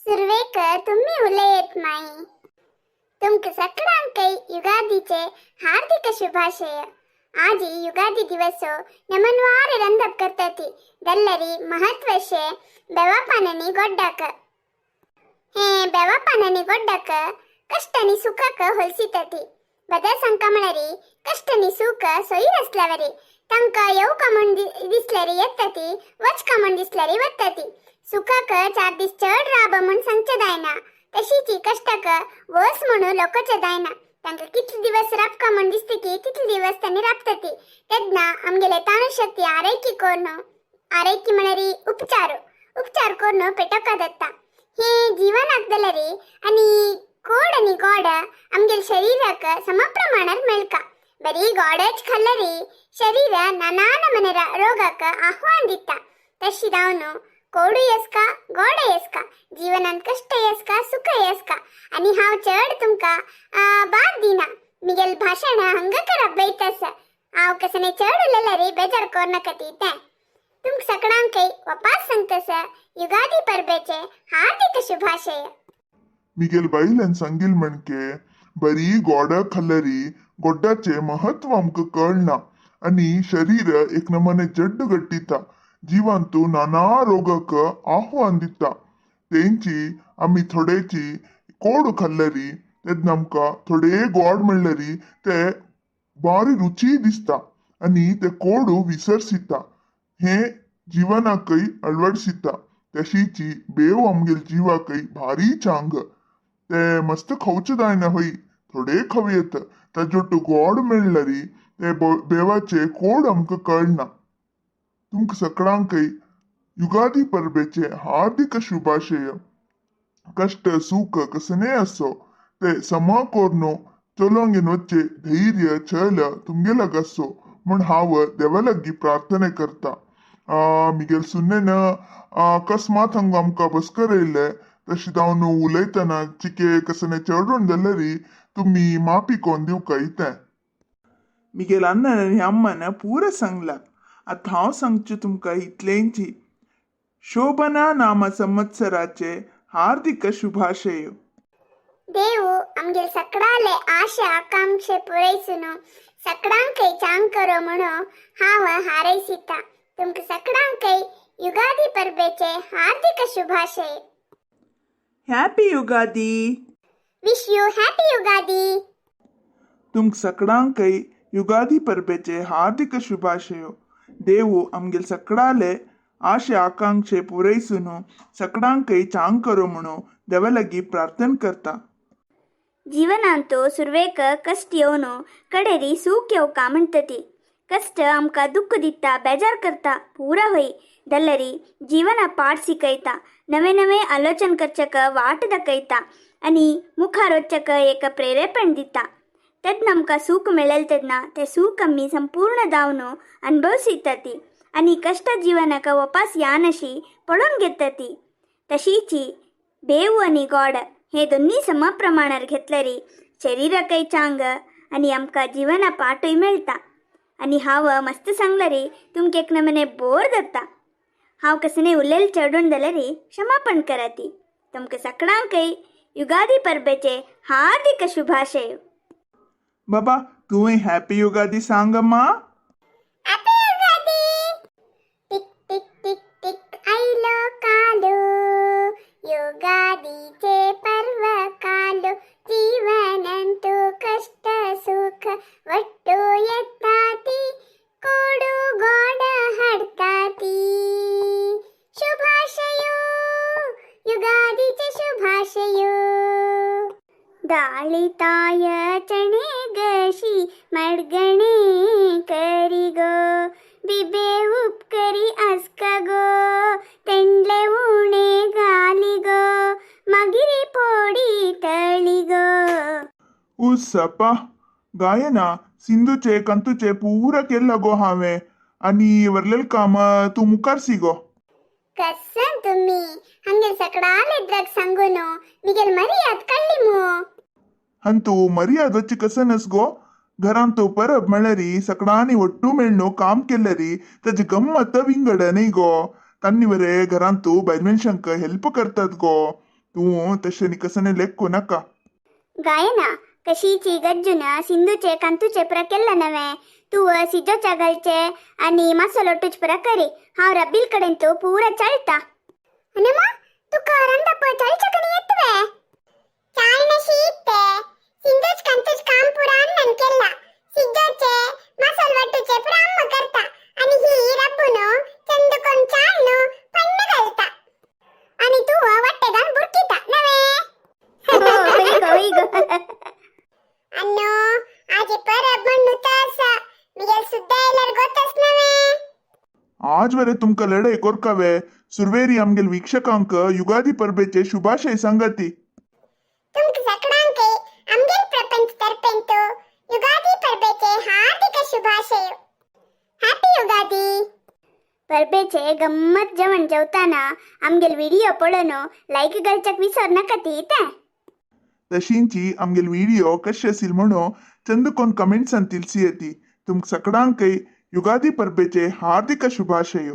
सुरवेकर तुम्ही उलयत माई तुमक सगळ्यांकೈ युगादीचे हार्दिक शुभाशय. आज युगादी दिवसो नमनवार ರಂದಪ್ ಕರ್ತತಿ ದಲ್ಲರಿ ಮಹತ್ವಶೆ ಬೆವಪಾನನಿ ಗೊಡ್ಡಕ ಹೇ ಬೆವಪಾನನಿ ಗೊಡ್ಡಕ ಕಷ್ಟನಿ ಸುಖಕ ಹೊಲ್ಸಿತತಿ ಬದ ಸಂಕಮಳರಿ ಕಷ್ಟನಿ ಸುಖ ಸೊಯಿರಸ್ಲವರಿ ತಂಕ ಯೌ ಕಮಂಡ್ ದಿಸ್ಲರಿ ಎತ್ತತಿ ವಚ್ ಕಮಂಡ್ ದಿಸ್ಲರಿ ವತ್ತತಿ सुखाक 4 दिस चढ राब म्हण संचदायना तशीची कष्टक वस म्हणू लोकचदायना तांका कितले दिवस राबका म्हण दिसते की तितले दिवस त्यांनी राबतती तेदना आमगेले ताणू शक्ती आरैकी कोरनो आरैकी म्हणरी उपचार कोरनो पेटोका दत्ता हे जीवन आगदलरी आणि गोड आमगेल शरीराक समप्रमाणात मेळका बरी गोडच खाल्लरी शरीर नाना नमने रोगाक आह्वान दिता तशी रावनो कोडू येस का गोड येस का जीवनात कष्ट येस का सुख येस का आणि हाव चढ तुमका बाद दिना मिगेल भाषण हंग करप बैतस हाव कसने चढ उललरी बेजार कोरनकती ते तुमक सगळ्यांकೈ वापस सांगतस युगादी पर्वेचे हार्दिक शुभाशय. मिगेल बाईलन सांगिल म्हणके बरी गोड खाल्लरी गोड्डाचे महत्व आमक कळना आणि शरीर एक नमने जड्ड गट्टिता जीवांतू नाना रोगक आह्वान दिता तेंची आम्ही थोडेची कोड खाल्लरी तेद आमका थोडे गोड म्हणलरी ते बारी रुची दिसता आणि ते कोडू विसरसिता हे जीवनाकೈ अळवडसिता तशीची बेव आमगेल जीवाकೈ भारी चांग ते मस्त खाऊचे दायना होई थोडे खवेत ताजोट गोड म्हणलरी ते बेवाचे कोड आमका कळना. तुमक सगळ्यांकೈ युगादी पर्वेचे हार्दिक शुभाशय. कष्ट सुख कसने असो ते सम कोरनो चलोंगेन वच्चे धैर्य छल तुमगेलग असो म्हण हाव देवालगी प्रार्थने करता. मिगेल सुन्नेन अकस्मात हंग आमका बसकर येयले तशी जावन उलयतना चिके कसने चढून जाल्यारी तुम्ही माफी कोण दिवका इते. मिगेल अण्णन आणि अम्मान पूर सांगला. आता हांव सांगचे तुमका इतलेंची शोभना नाम संवत्सराचे हार्दिक शुभाशय. देव आमगेल सगळाले आशा आकांक्षे पुरैसुनो सगळ्यांकೈ चांग करो म्हणो हाव हारैसिता. तुमक सगळ्यांकై युगादी पर्वेचे हार्दिक शुभाशय. Happy Yugadi. Wish you happy Yugadi. तुमक सगळ्यांकై युगादी पर्वेचे हार्दिक शुभाशय. देवू आमगेल सगळाले आशे आकांक्षे पुरैसुनो सगळ्यांकై चांग करो म्हणो देवालगी प्रार्थना करता. जीवनांतो सुरवेक कष्ट येवनो कडेरी सूख येवका म्हणतती. कष्ट आमका दुःख दिता बेजार करता पूरा होई दल्लरी जीवन पाठ शिकयता नवे नवे आलोचन करचक वाट दाखयता आणि मुखार वचक एक प्रेरेपण दिता. तेदना आमकां सूख मेळेल तेदना ते सूख आमी संपूर्ण दावनो अनुभवसितती आणि कष्ट जीवनाक वापस यानशी पळोवन घेतती. तशीची बेव आणि गोड हे दोन्ही समप्रमाणार घेतलरी शरीराकై चांग आणि आमकां जीवना पाठूय मेळटा. आणि हांव मस्त सांगलरी तुमकां एक नमने बोर जाता. हांव कसने उलयले चढून जाल्यारी क्षमापण कराती. तुमकां सगळ्यांकై युगादी पर्वेचे हार्दिक शुभाशय. बाबा तुवें हॅपी युगादी सांग अम्मा. Happy Yugadi. Tick tick tick tick आयलो कालो युगादीचे पर्व कालो जीवनांतो कष्ट सुख वट्टो येताती कोडू गोड हाडताती. शुभाशयो युगादीचे शुभाशयो. दाळिताय चणे गशी मडगणे करी गो बिबे उपकरी आस्का गो तेंडले उणे घाली गो मागिरी पोडी तळी गो. उस्सप्पा गायना सिंधूचे कंतूचे पूरा केला गो हांवें आणि वरलेल काम तू मुखार सी गो. कसन तुम्ही हंगेल सगळाले द्रग सांगूनो मिगेल मर्याद कळली मो. हंतू मर्याद वच्ची कसनस गो घरान तो परब म्हणल्यारी सगळ्यांनी ಒಟ್ಟು मेळनो काम केल्यारी ताजी गम्मत विंगड न्ही गो. तांनी बरे घरान तू बायल मनशांक हेल्प करतात गो. तू तशें कसं लेखू नाका. गायना कशीची गज्जून सिंधूचे कांतूचे पुरा केला नवे. तू सिजोच्या घालचे आणि मसालो टूच पुरा करी. हांव रब्बील कडेन तू पुरा चळता. आणि मग तुका रंदा चळच्या कणी येतवे. चाल नशीब ते सिंधूच कांतूच काम पुरा अन्नन केला. सिजोचे मसाल वटूचे पुरा अम्मा करता आणि ही रब्बूनो चंद कोण चालनो पन्न घालता. आणि तू वाट्टे घाल बुरकीता नवे. होई गो अण्णो आज परब म्हणू तसा मिगेल सुद्धा एलर गोतस नवे. आज वरे तुमका लढाई कोरकावे. सुरवेरी आमगेल वीक्षकांक युगादी परबेचे शुभाशय सांगती. तुमक सगळ्यांक आमगेल प्रपंच तर्फेन तो युगादी परबेचे हार्दिक शुभाशय. हॅपी युगादी. परबेचे गम्मत जेवण जेवताना आमगेल व्हिडिओ पळोनो लाईक घालच्याक विसर नका ती ते. तशींची आमगेल व्हिडिओ कशी असेल म्हणून चंद कोण कमेंट्सान तिलसी येती. तुमक सगळ्यांक युगादी परबेचे हार्दिक शुभाशय.